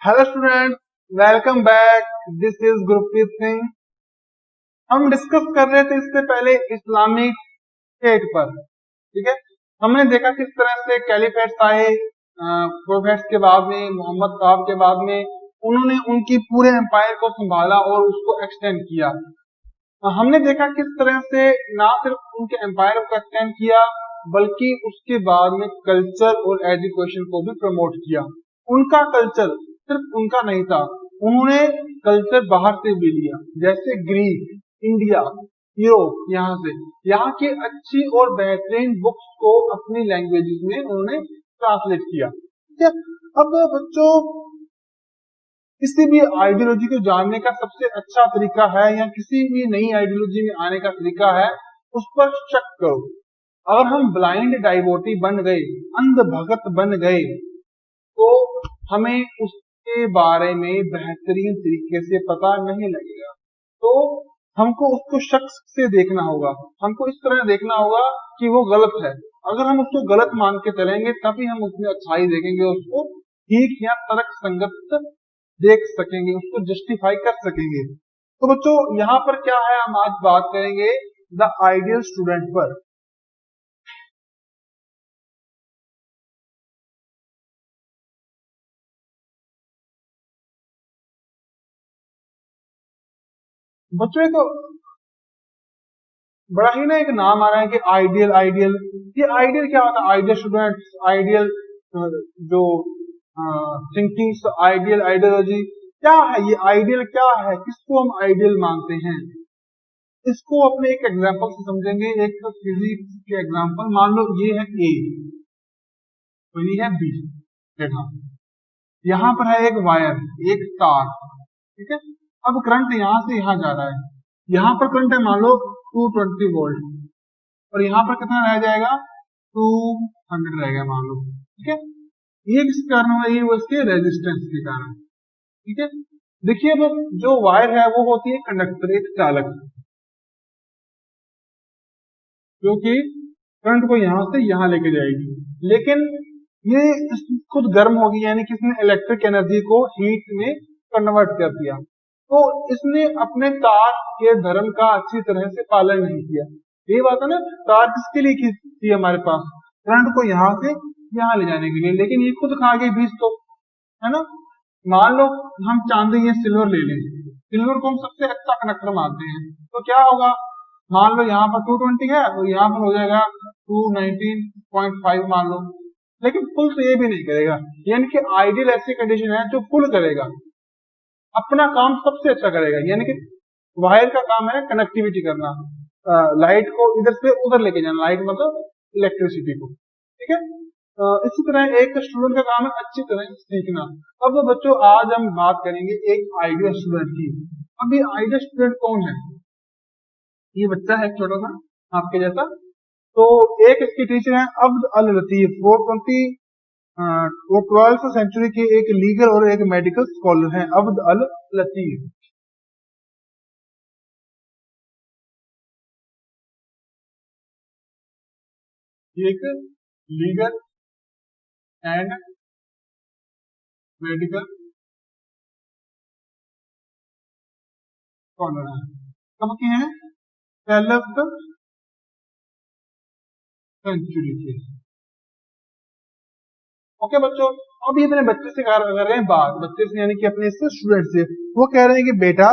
Hello student, welcome back. This is Gurpreet Singh. हम discuss कर रहे थे इससे पहले इस्लामिक स्टेट पर। ठीक है, हमने देखा किस तरह से कैलिफेट्स आए प्रोफेट्स के बाद में, मोहम्मद साहब के बाद में उन्होंने उनकी पूरे एम्पायर को संभाला और उसको एक्सटेंड किया। हमने देखा किस तरह से ना सिर्फ उनके एम्पायर को एक्सटेंड किया बल्कि उसके बाद में कल्चर और एजुकेशन को भी प्रमोट किया। उनका कल्चर सिर्फ उनका नहीं था, उन्होंने कल्चर बाहर से भी लिया, जैसे ग्रीक, इंडिया, यूरोप, यहाँ की अच्छी और बेहतरीन बुक्स को अपनी लैंग्वेजेस में उन्होंने ट्रांसलेट किया। ठीक है, अब बच्चों किसी भी आइडियोलॉजी को जानने का सबसे अच्छा तरीका है या किसी भी नई आइडियोलॉजी में आने का तरीका है उस पर शक करो। अगर हम ब्लाइंड डाइवोटी बन गए, अंध भगत बन गए, तो हमें उसके बारे में बेहतरीन तरीके से पता नहीं लगेगा। तो हमको उसको शक से देखना होगा, हमको इस तरह देखना होगा कि वो गलत है। अगर हम उसको गलत मान के चलेंगे तभी हम उसमें अच्छाई देखेंगे, उसको ठीक या तर्क संगत देख सकेंगे, उसको जस्टिफाई कर सकेंगे। तो बच्चों यहाँ पर क्या है, हम आज बात करेंगे द आइडियल स्टूडेंट पर। बच्चों को बड़ा ही ना एक नाम आ रहा है कि आइडियल आइडियल। ये आइडियल क्या होता है? आइडियल स्टूडेंट्स, आइडियल जो थिंकिंग, आइडियल आइडियोलॉजी क्या है? ये आइडियल क्या है? किसको हम आइडियल मानते हैं? इसको अपने एक एग्जांपल से समझेंगे। एक तो फिजिक्स के एग्जांपल, मान लो ये है ए तो ये है बी। देखा, यहाँ पर है एक वायर, एक तार। ठीक है, अब करंट यहाँ से यहाँ जा रहा है, यहाँ पर करंट है मान लो 220 वोल्ट और यहाँ पर कितना रह जाएगा, 200 रहेगा मान लो। ठीक है, ये किस कारण हुआ? ये उसके रेजिस्टेंस के कारण। ठीक है, देखिए अब जो वायर है वो होती है कंडक्टर, एक चालक, जो कि करंट को यहां से यहां लेके जाएगी। लेकिन ये खुद गर्म होगी, यानी कि इसने इलेक्ट्रिक एनर्जी को हीट में कन्वर्ट कर दिया। तो इसने अपने तार के धर्म का अच्छी तरह से पालन नहीं किया। ये बात है ना, तार किसके लिए थी हमारे पास? करंट को यहाँ से यहाँ ले जाने के लिए, लेकिन ये खुद खा गई बीज तो, है ना। मान लो हम चांदी या सिल्वर ले लें, सिल्वर को हम सबसे अच्छा कंडक्टर मानते हैं, तो क्या होगा? मान लो यहाँ पर 220 है और यहाँ पर हो जाएगा 219.5 मान लो। लेकिन फुल तो ये भी नहीं करेगा, यानी कि आइडियल ऐसी कंडीशन है जो फुल करेगा, अपना काम सबसे अच्छा करेगा। यानी कि वायर का काम है कनेक्टिविटी करना, लाइट को इधर से उधर लेके जाना, लाइट मतलब इलेक्ट्रिसिटी को। ठीक है, इसी तरह एक स्टूडेंट का काम है अच्छी तरह सीखना। अब बच्चों आज हम बात करेंगे एक आइडियल स्टूडेंट की। अब ये आइडियल स्टूडेंट कौन है? ये बच्चा है छोटा सा आपके जैसा। तो एक इसकी टीचर है अब्द अल लतीफ, वो 12th सेंचुरी के एक लीगल और एक मेडिकल स्कॉलर हैं, अब्द अल लतीफ। ये एक लीगल एंड मेडिकल स्कॉलर है। कब के हैं? 12th सेंचुरी के। ओके बच्चों, अब ये अपने बच्चे से कर रहे हैं बात, बच्चे से यानी कि अपने स्टूडेंट से। वो कह रहे हैं कि बेटा,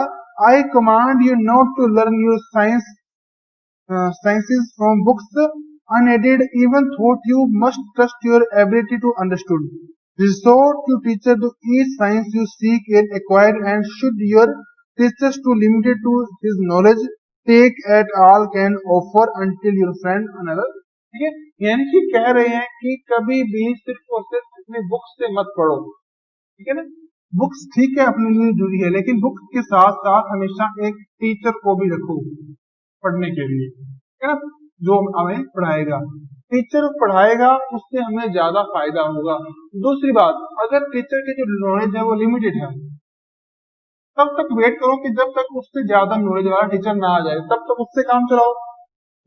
I command you not to learn your sciences from books unaided, even thought you must trust your ability to understood. Resort to teacher to each science you seek and acquire, and should your teachers to limited to his knowledge, take at all can offer until your friend another. ठीक है, यानी कि कह रहे हैं कि कभी भी सिर्फ और सिर्फ अपने बुक्स से मत पढ़ो। ठीक है ना, बुक्स ठीक है अपने लिए जरूरी है, लेकिन बुक्स के साथ साथ हमेशा एक टीचर को भी रखो पढ़ने के लिए, है ना, जो हमें पढ़ाएगा। टीचर पढ़ाएगा उससे हमें ज्यादा फायदा होगा। दूसरी बात, अगर टीचर की जो नॉलेज है वो लिमिटेड है, तब तक वेट करो कि जब तक उससे ज्यादा नॉलेज वाला टीचर ना आ जाए, तब तक उससे काम चलाओ।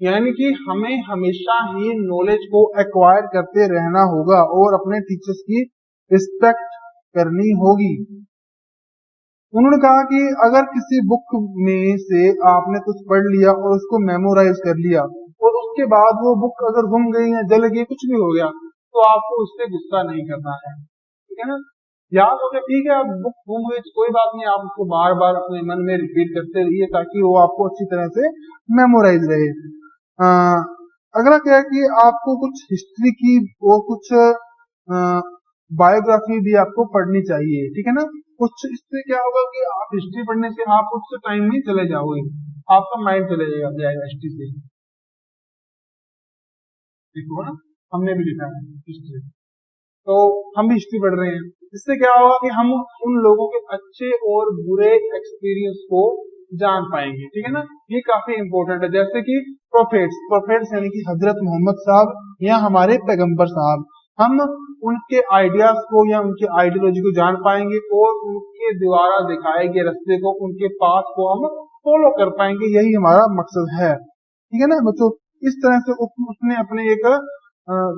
यानी कि हमें हमेशा ही नॉलेज को एक्वायर करते रहना होगा और अपने टीचर्स की रिस्पेक्ट करनी होगी। उन्होंने कहा कि अगर किसी बुक में से आपने कुछ पढ़ लिया और उसको मेमोराइज कर लिया और उसके बाद वो बुक अगर गुम गई या जल गई, कुछ भी हो गया, तो आपको उस पर गुस्सा नहीं करना है, ठीक है ना। याद हो गया, ठीक है, अब बुक गुम गई तो कोई बात नहीं, आप उसको बार बार अपने मन में रिपीट करते रहिए ताकि वो आपको अच्छी तरह से मेमोराइज रहे। अगला क्या है कि आपको कुछ हिस्ट्री की और कुछ बायोग्राफी भी आपको पढ़नी चाहिए, ठीक है ना। कुछ इससे क्या होगा कि आप हिस्ट्री पढ़ने से आप उस टाइम में चले जाओगे, आपका माइंड चले जाएगा हिस्ट्री से। देखो ना, हमने भी लिखा है हिस्ट्री, तो हम भी हिस्ट्री पढ़ रहे हैं। इससे क्या होगा कि हम उन लोगों के अच्छे और बुरे एक्सपीरियंस को जान पाएंगे, ठीक है ना। ये काफी इंपॉर्टेंट है। जैसे कि प्रोफेट्स यानी कि हजरत मोहम्मद साहब या हमारे पैगंबर साहब, हम उनके आइडियाज को या उनके आइडियोलॉजी को जान पाएंगे और उनके द्वारा दिखाए गए रास्ते को, उनके पाथ को हम फॉलो कर पाएंगे। यही हमारा मकसद है, ठीक है ना बच्चों। इस तरह से उसने अपने एक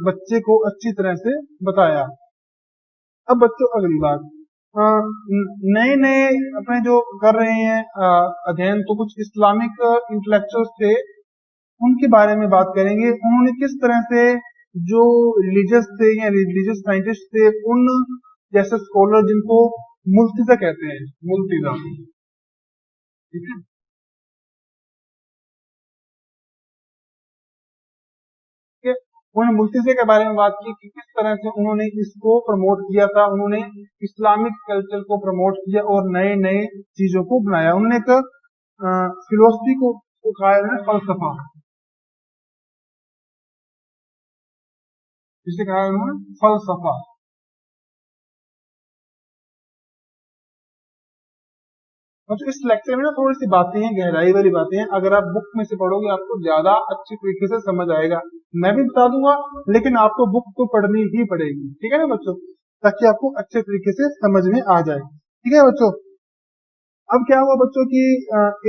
बच्चे को अच्छी तरह से बताया। अब बच्चों अगली बात, नए नए अपने जो कर रहे हैं अध्ययन, तो कुछ इस्लामिक इंटेलेक्चुअल्स थे, उनके बारे में बात करेंगे। उन्होंने किस तरह से जो रिलीजियस थे या रिलीजियस साइंटिस्ट थे, उन जैसे स्कॉलर जिनको मुल्तिजा कहते हैं, मुल्तिजा, ठीक है, कि उन्होंने मुल्तिजे के बारे में बात की कि किस तरह से उन्होंने इसको प्रमोट किया था। उन्होंने इस्लामिक कल्चर को प्रमोट किया और नए नए चीजों को बनाया। उन्होंने एक फिलोसफी को कहा है फलसफा, जिसे कहा है उन्होंने फलसफा। मतलब इस लेक्चर में ना थोड़ी सी बातें हैं, गहराई वाली बातें हैं, अगर आप बुक में से पढ़ोगे आपको ज्यादा अच्छी तरीके से समझ आएगा। मैं भी बता दूंगा, लेकिन आपको बुक तो पढ़नी ही पड़ेगी, ठीक है ना बच्चों, ताकि आपको अच्छे तरीके से समझ में आ जाए, ठीक है बच्चों। अब क्या हुआ बच्चों की,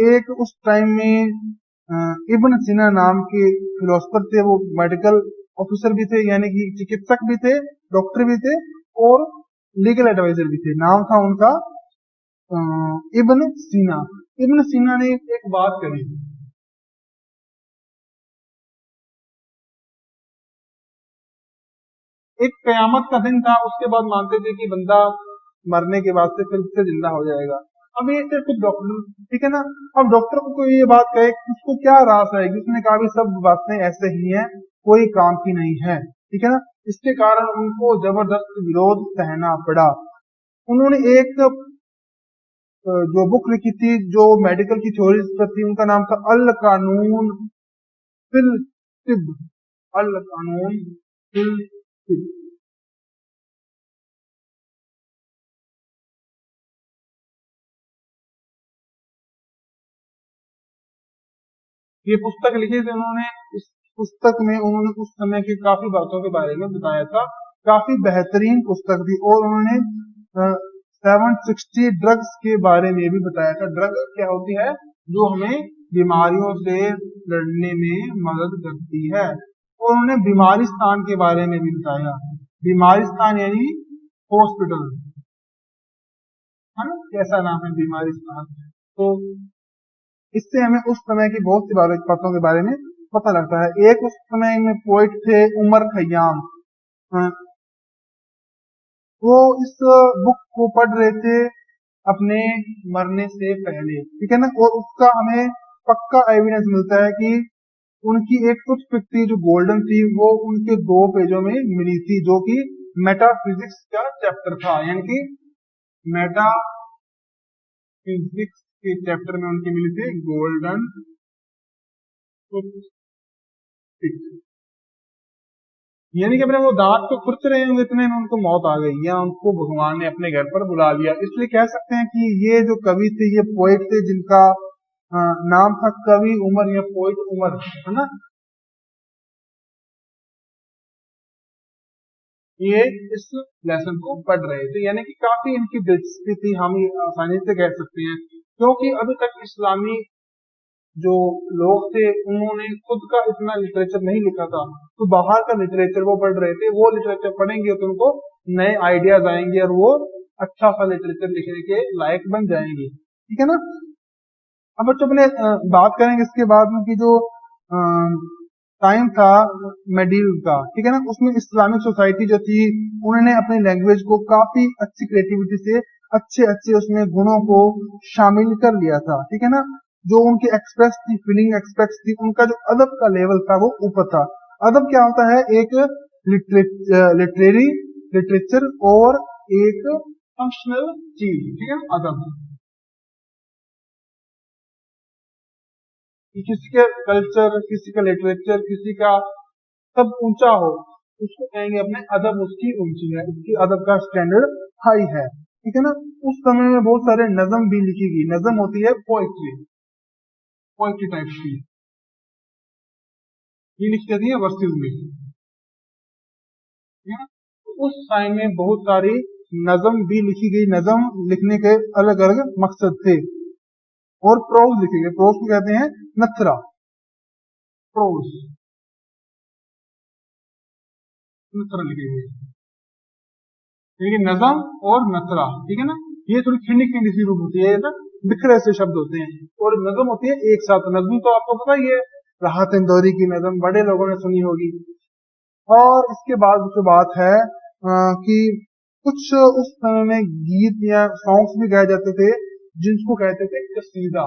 एक उस टाइम में इब्न सीना नाम के फिलोसफर थे। वो मेडिकल ऑफिसर भी थे, यानी कि चिकित्सक भी थे, डॉक्टर भी थे और लीगल एडवाइजर भी थे। नाम था उनका इब्न सीना। इब्न सीना ने एक बात कही, एक कयामत का दिन था, उसके बाद मानते थे कि बंदा मरने के बाद से फिर से जिंदा हो जाएगा। अब ये थे कुछ डॉक्टर, ठीक है ना। अब डॉक्टर को कोई ये बात कहे, उसको क्या रास आएगी, उसने कहा भी सब बातें ऐसे ही हैं, कोई काम की नहीं है, ठीक है ना। इसके कारण उनको जबरदस्त विरोध सहना पड़ा। उन्होंने एक जो बुक लिखी थी जो मेडिकल की थ्योरीज पर थी, उनका नाम था अल कानून फिल तिब, अल कानून फिल तिब। ये पुस्तक लिखी थी उन्होंने। इस पुस्तक में उन्होंने उस समय की काफी बातों के बारे में बताया था। काफी बेहतरीन पुस्तक थी। और उन्होंने 760 ड्रग्स के बारे में भी बताया था। ड्रग क्या होती है, जो हमें बीमारियों से लड़ने में मदद करती है। और उन्होंने बीमारिस्तान के बारे में भी बताया। बीमारिस्तान यानी हॉस्पिटल, है ना, कैसा नाम है बीमारिस्तान। तो इससे हमें उस समय की बहुत सी बातों के बारे में पता लगता है। एक उस समय में पोइट थे उमर खयाम। अ, वो इस बुक को पढ़ रहे थे अपने मरने से पहले, ठीक है ना। और उसका हमें पक्का एविडेंस मिलता है कि उनकी एक टूथपिक थी जो गोल्डन थी, वो उनके 2 पेजों में मिली थी, जो कि मेटाफिजिक्स का चैप्टर था। यानी कि मेटाफिजिक्स के चैप्टर में उनकी मिली थी गोल्डन टूथपिक। यानी कि अपने वो दांत को खुरच रहे होंगे, इतने में उनको मौत आ गई या उनको भगवान ने अपने घर पर बुला लिया। इसलिए कह सकते हैं कि ये जो कवि थे, ये पोइट थे, जिनका नाम था कवि उमर या पोइट उमर, है ना। ये इस लेसन को पढ़ रहे थे, यानी कि काफी इनकी दिलचस्पी थी, हम ये आसानी से कह सकते हैं। क्योंकि अभी तक इस्लामी जो लोग थे उन्होंने खुद का इतना लिटरेचर नहीं लिखा था, तो बाहर का लिटरेचर वो पढ़ रहे थे। वो लिटरेचर पढ़ेंगे तो उनको नए आइडियाज आएंगे और वो अच्छा सा लिटरेचर लिखने के लायक बन जाएंगे, ठीक है ना। अब बच्चों अपने बात करेंगे इसके बाद में कि जो टाइम था मेडीव का, ठीक है ना, उसमें इस्लामिक सोसाइटी जो थी उन्होंने अपनी लैंग्वेज को काफी अच्छी क्रिएटिविटी से अच्छे अच्छे उसमें गुणों को शामिल कर लिया था, ठीक है ना। जो उनकी एक्सप्रेस थी, फीलिंग एक्सप्रेस थी, उनका जो अदब का लेवल था वो ऊपर था। अदब क्या होता है? एक लिटरेरी लिटरेचर और एक फंक्शनल चीज, ठीक है, अदब। कि किसी का कल्चर, किसी का लिटरेचर, किसी का सब ऊंचा हो, उसको कहेंगे अपने अदब उसकी ऊंची है, उसकी अदब का स्टैंडर्ड हाई है, ठीक है ना। उस समय में बहुत सारे नज़म भी लिखी गई। नज़म होती है पोइट्री, पोइट्री टाइप की, ये लिख देती है वर्सेस में, ठीक है ना। उस टाइम में बहुत सारी नज़म भी लिखी गई। नज़म लिखने के अलग अलग मकसद थे। और प्रोज लिखे गए। प्रोज को कहते हैं नथरा, प्रोज नथरा लिखे गए, यानी कि नज़म और नथरा, ठीक है ना। ये थोड़ी खिंडी खिंडी सी रूप होती है ना, बिखरे से शब्द होते हैं। और नज़म होती है एक साथ। नज़म तो आपको पता ही है, राहत इंदौरी की नज़म बड़े लोगों ने सुनी होगी। और इसके बाद जो बात है कि कुछ उस समय में गीत या सॉन्ग्स भी गाए जाते थे जिनको कहते थे कसीदा।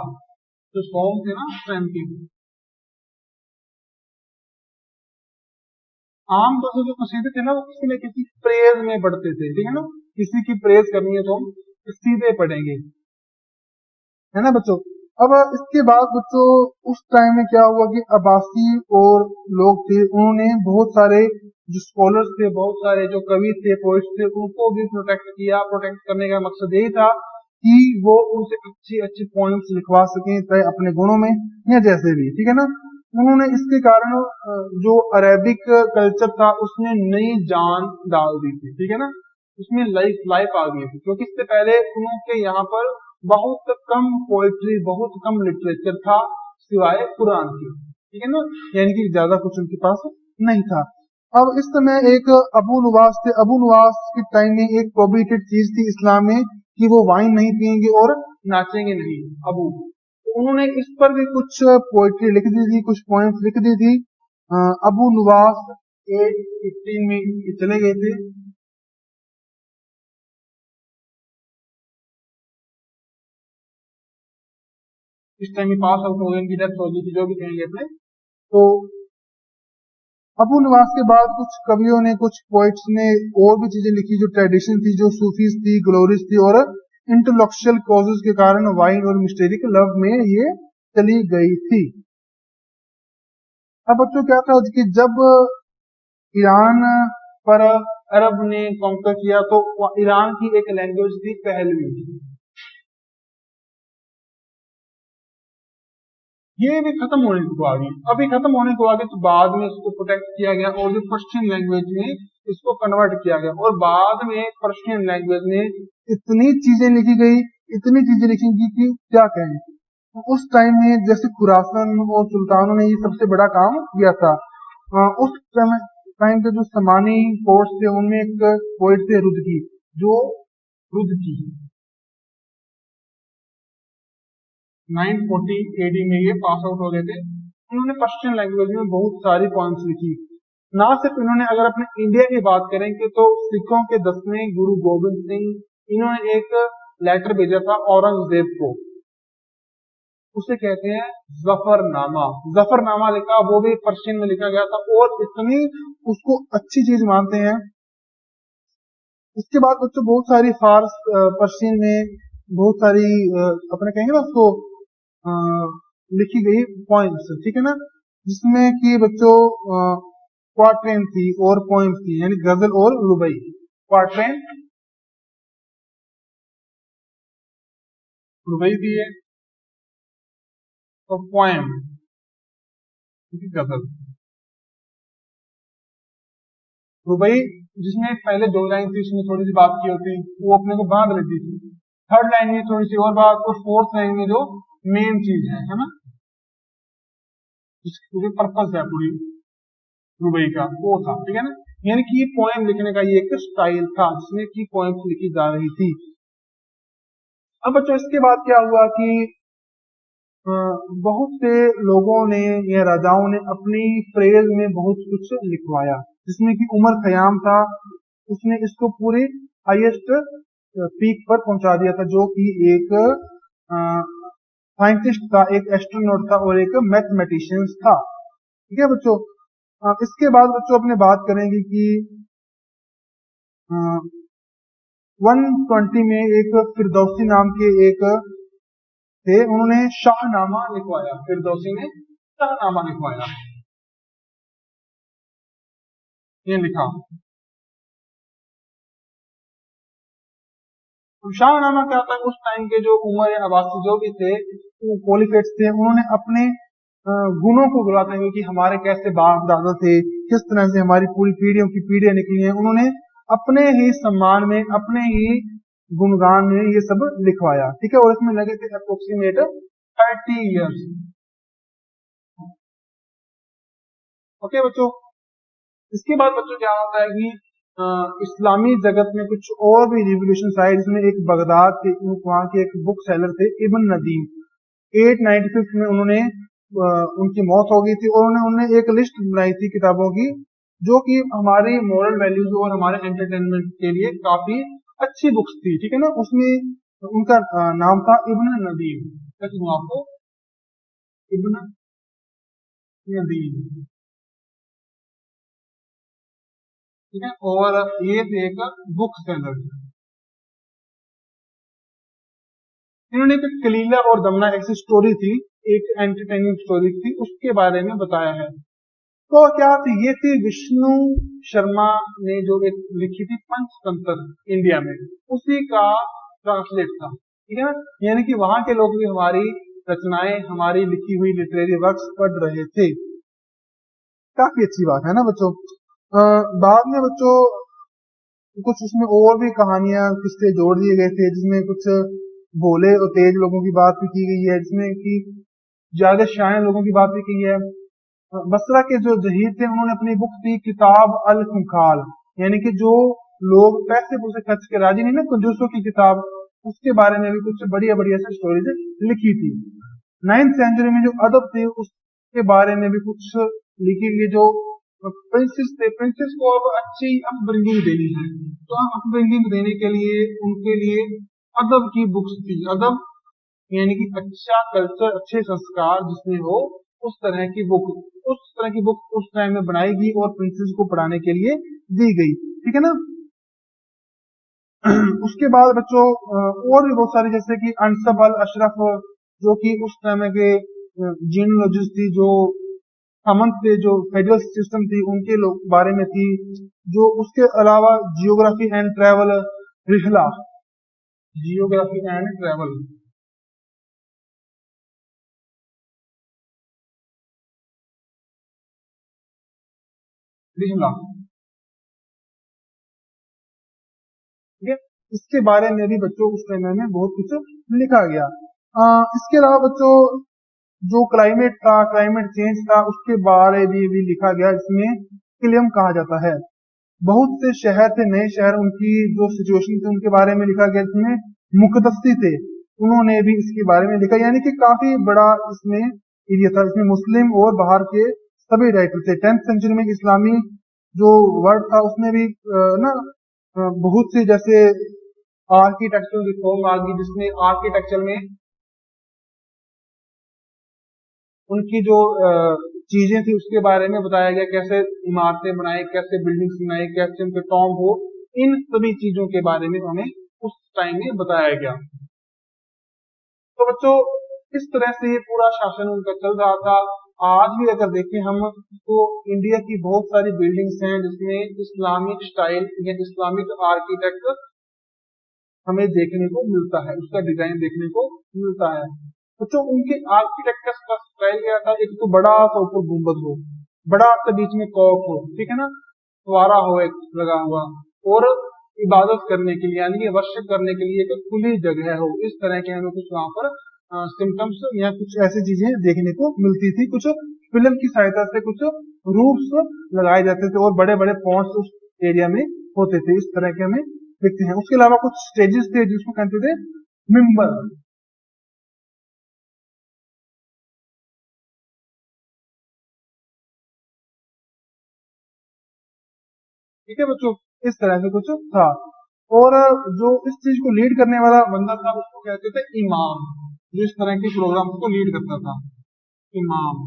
जो सॉन्ग थे ना उस टाइम के, आम तौर से जो कसीदे थे ना वो किसी न किसी प्रेज में पढ़ते थे, ठीक है ना। किसी की प्रेज करनी है तो हम कसीदे पढ़ेंगे, है ना बच्चों। अब इसके बाद बच्चों उस टाइम में क्या हुआ कि अब्बासी और लोग थे, उन्होंने बहुत सारे जो स्कॉलर्स थे, बहुत सारे जो कवि थे, पोइट्स थे, उनको भी प्रोटेक्ट किया। प्रोटेक्ट करने का मकसद यही था कि वो उनसे अच्छी अच्छी पॉइंट्स लिखवा सकें, चाहे अपने गुणों में या जैसे भी, ठीक है ना। उन्होंने इसके कारण जो अरेबिक कल्चर था उसमें नई जान डाल दी थी, ठीक है ना। उसमें लाइफ लाइफ आ गई थी, क्योंकि इससे पहले उनके यहाँ पर बहुत कम पोएट्री, बहुत कम लिटरेचर था सिवाय कुरान के, ठीक है ना। यानी कि ज्यादा कुछ उनके पास नहीं था। अब इस समय एक अबू नुवास थे। अबू नुवास के टाइम में एक प्रोहिबिटेड चीज थी इस्लाम में कि वो वाइन नहीं पिएंगे और नाचेंगे नहीं। अबू, तो उन्होंने इस पर भी कुछ पोएट्री लिख दी थी, कुछ पोएम्स लिख दी थी। अबू नुवास एज 15 में चले गए थे। इस टाइम में पास आउट हो गए, इनकी डेथ हो गई थी, जो भी कहेंगे अपने। तो अबू नवास के बाद कुछ कवियों ने, कुछ पोइट्स ने और भी चीजें लिखी जो ट्रेडिशन थी, जो सूफीज थी, ग्लोरीज थी, और इंटेलेक्चुअल कॉजेज के कारण वाइन और मिस्टेरिक लव में ये चली गई थी। अब बच्चों क्या था कि जब ईरान पर अरब ने कॉन्कर किया तो ईरान की एक लैंग्वेज थी पहलवी। ये भी खत्म होने को आ गई। अभी खत्म होने को आ गई, तो बाद में इसको प्रोटेक्ट किया गया और जो पर्शियन लैंग्वेज में इसको कन्वर्ट किया गया। और बाद में पर्शियन लैंग्वेज में इतनी चीजें लिखी गई, इतनी चीजें लिखी गई कि क्या कहें। तो उस टाइम में जैसे खुरासन और सुल्तानों ने ये सबसे बड़ा काम किया था। उस समय टाइम के जो समानी पोर्ट्स थे उनमें एक पोइट थे रुदकी, जो रुदकी 940 एडी में ये पास आउट हो गए थे। उन्होंने पर्शियन लैंग्वेज में बहुत सारी पॉइंट्स लिखी। ना सिर्फ इन्होंने, अगर अपने इंडिया की बात करें कि तो सिखों के 10वें गुरु गोविंद सिंह, इन्होंने एक लेटर भेजा था औरंगजेब को, उसे कहते हैं जफरनामा। जफरनामा लिखा, वो भी पर्शियन में लिखा गया था और इतनी उसको अच्छी चीज मानते हैं। उसके बाद बच्चों बहुत सारी फारस पर्शियन में बहुत सारी अपने कहेंगे ना उसको लिखी गई पॉइंट्स, ठीक है ना, जिसमें कि बच्चों क्वाट्रेन थी और पॉइंट्स थी, यानी गजल और रुबाई। क्वाट्रेन रुबाई भी है और पोएम गजल। रुबाई जिसमें पहले दो लाइन थी उसमें थोड़ी सी बात की होती, वो अपने को बांध लेती थी। थर्ड लाइन में थोड़ी सी और बात, और फोर्थ लाइन में जो मेन चीज है ना, जिसकी पर्पज है पूरी, रुबई का वो था, ठीक है ना। यानी कि ये पोएम लिखने का ये एक स्टाइल था जिसमें की पोएम्स लिखी जा रही थी। अब बच्चों इसके बाद क्या हुआ कि बहुत से लोगों ने या राजाओं ने अपनी प्रेज में बहुत कुछ लिखवाया, जिसमें कि उमर खयाम था, उसने इसको पूरी हाईएस्ट पीक पर पहुंचा दिया था, जो कि एक साइंटिस्ट था, एक एस्ट्रोनॉट था और एक मैथमेटिशियंस था। ठीक है बच्चों। इसके बाद बच्चों अपने बात करेंगे कि 120 में एक फिरदौसी नाम के एक थे, उन्होंने शाहनामा लिखवाया, फिरदौसी ने शाहनामा लिखवाया, ये लिखा। शाहनामा क्या था, उस टाइम के जो उमर अब्बासी जो भी थे, वो क्वालिफाइड थे, उन्होंने अपने गुणों को गिनाते हुए कि हमारे कैसे बाप दादा थे, किस तरह से हमारी पूरी पीढ़ियों की पीढ़ियां निकली हैं, उन्होंने अपने ही सम्मान में, अपने ही गुणगान में ये सब लिखवाया। ठीक है, और इसमें लगे थे अप्रोक्सीमेट 30 ईयर्स। ओके बच्चों। इसके बाद बच्चों क्या होता है कि इस्लामी जगत में कुछ और भी रिवोल्यूशन आए, जिसमें एक बगदाद के वहां के एक बुक सेलर थे इब्न नदीम, 895 में उन्होंने उनकी मौत हो गई थी, और उन्होंने एक लिस्ट बनाई थी किताबों की, जो कि हमारी मॉरल वैल्यूज और हमारे एंटरटेनमेंट के लिए काफी अच्छी बुक्स थी। ठीक है ना, उसमें उनका नाम था इब्न नदीम। क्या कहूँ आपको, इब्न नदीम। ठीक है, और ये थे एक बुक सेलर। इन्होंने एक कलीला और दमना ऐसी स्टोरी थी, एक एंटरटेनिंग स्टोरी थी, उसके बारे में बताया है। तो क्या थी, ये थी विष्णु शर्मा ने जो एक लिखी थी पंचतंत्र इंडिया में, उसी का ट्रांसलेट था। ठीक है ना, यानी कि वहां के लोग भी हमारी रचनाएं, हमारी लिखी हुई लिटरेरी वर्क्स पढ़ रहे थे। काफी अच्छी बात है ना बच्चों। बाद में बच्चों कुछ उसमें और भी कहानियां किस्से जोड़ दिए गए थे, जिसमें कुछ भोले और तेज लोगों की बात भी की गई है, जिसमें कि ज्यादा शायर लोगों की बात भी की है। बसरा के जो जहीर थे, उन्होंने अपनी बुक थी किताब अल खुंखाल, यानी कि जो लोग पैसे पूसे खर्च के राजी नहीं ना, कंजूसों की किताब, उसके बारे में भी कुछ बढ़िया बढ़िया से स्टोरीज लिखी थी। 9th सेंचुरी में जो अदब थे उसके बारे में भी कुछ लिखी गई। जो प्रिंसेस थे, प्रिंसेस को अब अच्छी अपब्रिंगिंग देनी है, तो अपब्रिंगिंग देने के लिए उनके लिए अदब की बुक्स थी। अदब यानी कि अच्छा कल्चर, अच्छे संस्कार जिसमें हो, उस तरह की बुक, उस तरह की बुक उस टाइम में बनाई गई और प्रिंसेस को पढ़ाने के लिए दी गई। ठीक है ना। उसके बाद बच्चों और भी बहुत सारी, जैसे कि अनसब अल अशरफ, जो कि उस समय के जीनोलॉजिस्ट थी, जो सामंत थे, जो फेडरल सिस्टम थी उनके लोग बारे में थी। जो उसके अलावा geography and travel, Rihla, geography and travel, Rihla, ठीक है, इसके बारे में भी बच्चों उस समय में बहुत कुछ लिखा गया। इसके अलावा बच्चों जो क्लाइमेट था, क्लाइमेट चेंज था, उसके बारे में भी लिखा गया, जिसमें किलियम कहा जाता है। बहुत से शहर थे, नए शहर, उनकी जो सिचुएशन थी उनके बारे में लिखा गया, जिसमें मुकदसी थे, उन्होंने भी इसके बारे में लिखा, यानी कि काफी बड़ा इसमें एरिया था। इसमें मुस्लिम और बाहर के सभी राइटर थे। 10th सेंचुरी में इस्लामी जो वर्ड था उसमें भी ना बहुत सी, जैसे आर्किटेक्चरल रिफॉर्म आ गई, जिसमें आर्किटेक्चर में उनकी जो चीजें थी उसके बारे में बताया गया, कैसे इमारतें बनाए, कैसे बिल्डिंग्स बनाए, कैसे उनके टॉम हो, इन सभी चीजों के बारे में हमें उस टाइम में बताया गया। तो बच्चों इस तरह से ये पूरा शासन उनका चल रहा था। आज भी अगर देखें हम, तो इंडिया की बहुत सारी बिल्डिंग्स हैं जिसमें इस्लामिक स्टाइल या इस्लामिक आर्किटेक्ट हमें देखने को मिलता है, उसका डिजाइन देखने को मिलता है। बच्चों उनके आर्किटेक्चर का स्टाइल क्या था, एक तो बड़ा सा ऊपर गुंबद हो, बड़ा सा बीच में कॉक हो, ठीक है ना, फुवारा हो एक लगा हुआ, और इबादत करने के लिए यानी कि वर्शिप करने के लिए एक खुली जगह हो। इस तरह के हमें कुछ वहां पर सिम्टम्स या कुछ ऐसी चीजें देखने को मिलती थी, कुछ फिल्म की सहायता से कुछ रूफ्स लगाए जाते थे और बड़े बड़े पॉन्ड्स उस एरिया में होते थे, इस तरह के हमें दिखते हैं। उसके अलावा कुछ स्टेजेस थे जिसको कहते थे मिंबर। ठीक है बच्चों, इस तरह से कुछ था। और जो इस चीज को लीड करने वाला बंदा था उसको कहते थे इमाम, जो इस तरह के प्रोग्राम को लीड करता था, इमाम।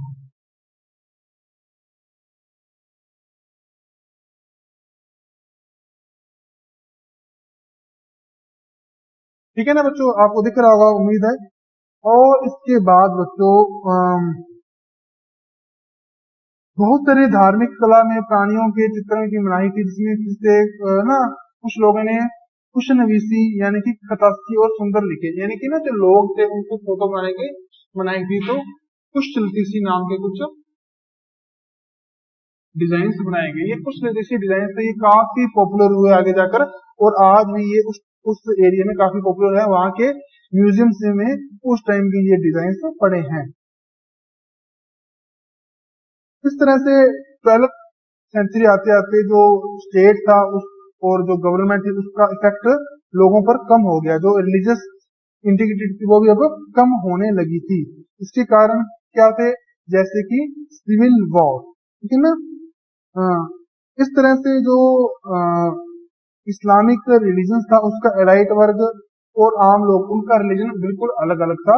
ठीक है ना बच्चों, आपको दिख रहा होगा उम्मीद है। और इसके बाद बच्चों बहुत सारे धार्मिक कला में प्राणियों के चित्रण की मनाही थी, जिसमें जिससे ना कुछ लोगों ने कुशनवीसी यानी कि खतासी और सुंदर लिखे, यानी कि ना जो लोग थे उनको फोटो बनाने की मनाही थी। तो कुछ चलतीसी नाम के कुछ डिजाइन बनाए गए। ये कुछ देशी डिजाइन थे, ये काफी पॉपुलर हुए आगे जाकर, और आज भी ये उस एरिया में काफी पॉपुलर है। वहां के म्यूजियम्स में उस टाइम के ये डिजाइन पड़े हैं। इस तरह से 12th सेंचुरी आते आते जो स्टेट था उस और जो गवर्नमेंट थी उसका इफेक्ट लोगों पर कम हो गया। जो रिलीजियस इंटीग्रिटी थी वो भी अब कम होने लगी थी। इसके कारण क्या थे, जैसे कि सिविल वॉर, ठीक है ना। हाँ, इस तरह से जो इस्लामिक रिलीजन था उसका एलाइट वर्ग और आम लोग उनका रिलीजन बिल्कुल अलग अलग था।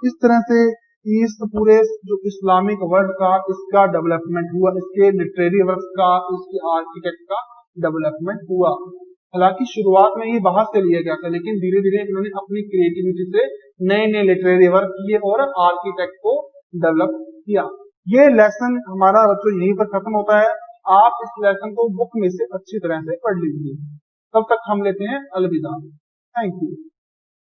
इस तरह से इस पूरे जो इस्लामिक वर्ल्ड का इसका डेवलपमेंट हुआ, इसके लिटरेरी वर्क का, इसके आर्किटेक्ट का डेवलपमेंट हुआ। हालांकि शुरुआत में ये बाहर से लिया गया था, लेकिन धीरे धीरे इन्होंने अपनी क्रिएटिविटी से नए नए लिटरेरी वर्क किए और आर्किटेक्ट को डेवलप किया। ये लेसन हमारा बच्चों यहीं पर खत्म होता है। आप इस लेसन को बुक में से अच्छी तरह से पढ़ लीजिए। तब तक हम लेते हैं अलविदा। Thank you.